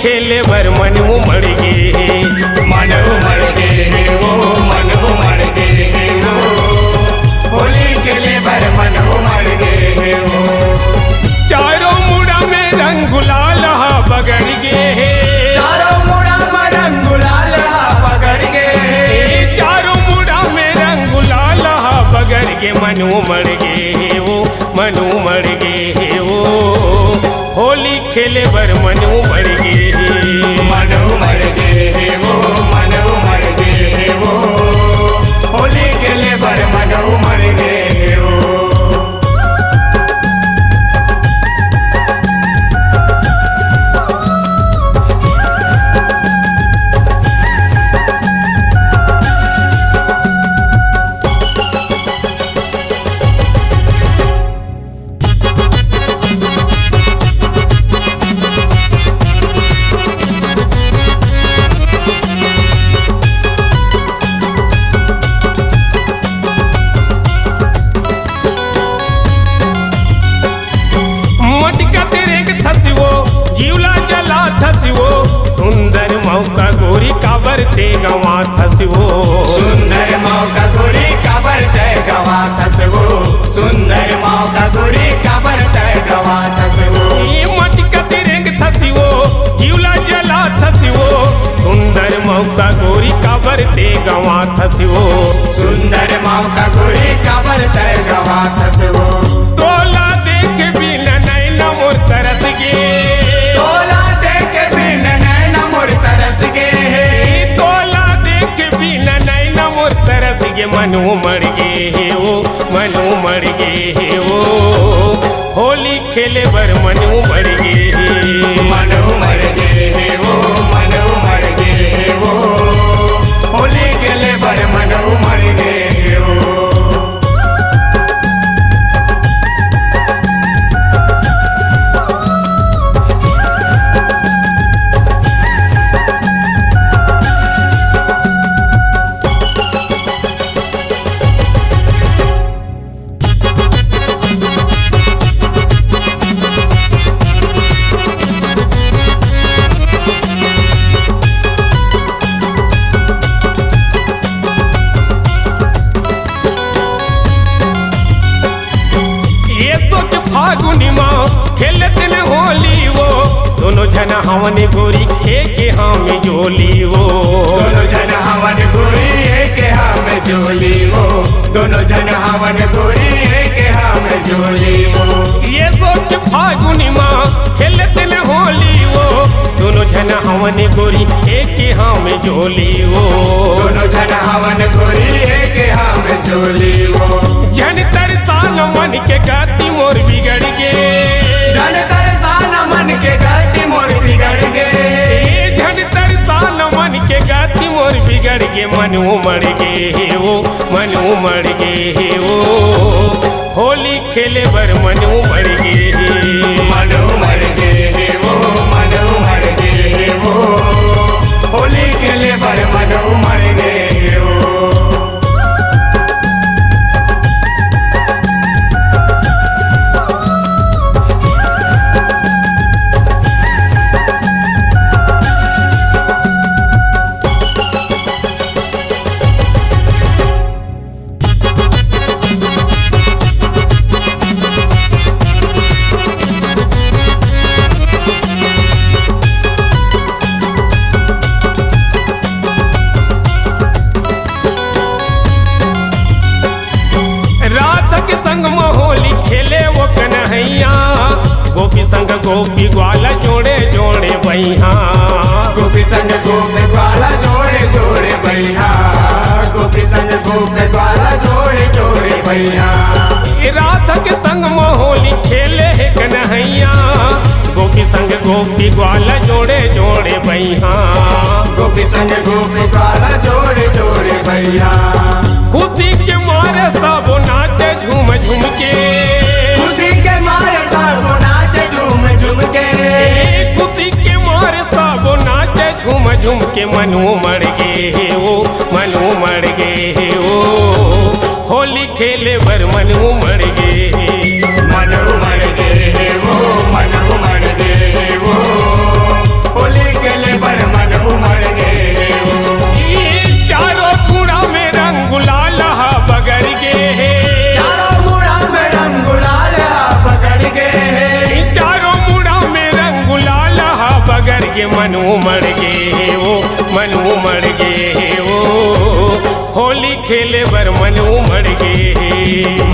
खेले बर मन उमड़ गे, मन उमड़ गे वो, मन उमड़ गे वो, होली खेले बर मन उमड़ गे वो। चारों मुड़ा में रंग गुलाल हा बगड़ गे, चारों मुड़ा में रंग गुलाल हा बगड़ गे, चारों मुड़ा में रंग गुलाल हा बगड़ गे, मन उमड़ गे वो, मन उमड़ गे वो, होली खेले बर मन उमड़ गे, मन उमड़ गे वो, मन उमड़ गे वो, होली खेले बर मन उमड़ गे वो। सुंदर मौका गोरी काबर ते गवा थसवो, सुंदर मौका गोरी काबर ते गवा थसवो, सुंदर मौका गोरी काबर ते गवा थसवो। मटका तिरंग थसवो जीवला जला थसवो, सुंदर मौका गोरी काबर ते गवा थसवो, सुंदर मौका गोरी काबर ते गवा थसवो। तोला देख बिन नैन मोर तरस गे, तोला देख बिन नैन मोर तरस गे, तोला देख बिन नैन मोर तरस गे, मन उमड़ गे वो, मन उमड़ गे वो, होली खेले बर मन उमड़ गे, मन उमड़ गे वो, मन उमड़ गे वो, होली खेले बर मन उमड़ गे वो। फागुनी माँ खेलत न होली वो, दोनों जन हवन गोरी एक हम जोली वो, दोनों जन हवन गोरी एक हम जोली वो, दोनों जन हवन गोरी एक हम जोली वो। ये सोच फागुनी माँ खेलत न होली वो, दोनों जन हवन गोरी एक हम जोली वो, दोनों जन हवन गोरी एक हम जोली वो। जन तरसान मन के गाती मोर बिगड़ गे, जन तरसान मन के गाती मोर बिगड़ गे, जन तरसान मन के गाती मोर बिगड़ गे, मन उमड़ गे वो, मन उमड़ गे वो, होली खेले बर मन उमड़ गे, मन उमड़ गे वो, मन उमड़ गे वो, होली खेले बर मन उमड़ गे वो। गोपी संग गोपी ग्वाला जोड़े जोड़े बैहा, गोपी संग गोपी ग्वाला जोड़े जोड़े बैहा, गोपी संग गोपी ग्वाला जोड़े जोड़े बैहा। राधा के संग मोहोली खेले है कन्हैया, गोपी संग गोपी ग्वाला जोड़े जोड़े बैहा, गोपी संग गोपी ग्वाला जोड़े जोड़े बैहा। खुशी के मारे सब नाचे झूम झूम के, खुशी के मारे सब नाचे झूम झूम के, खुशी के मारे सब नाचे झूम झूम के, मन उमड़ गे वो, मन उमड़ गे वो, होली खेले बर मन उमड़ गे, मन उमड़ गे वो, मन उमड़ गे वो, होली मन उमड़ गे ओ मन उमड़ गे ओ होली खेले बर मन उमड़ गे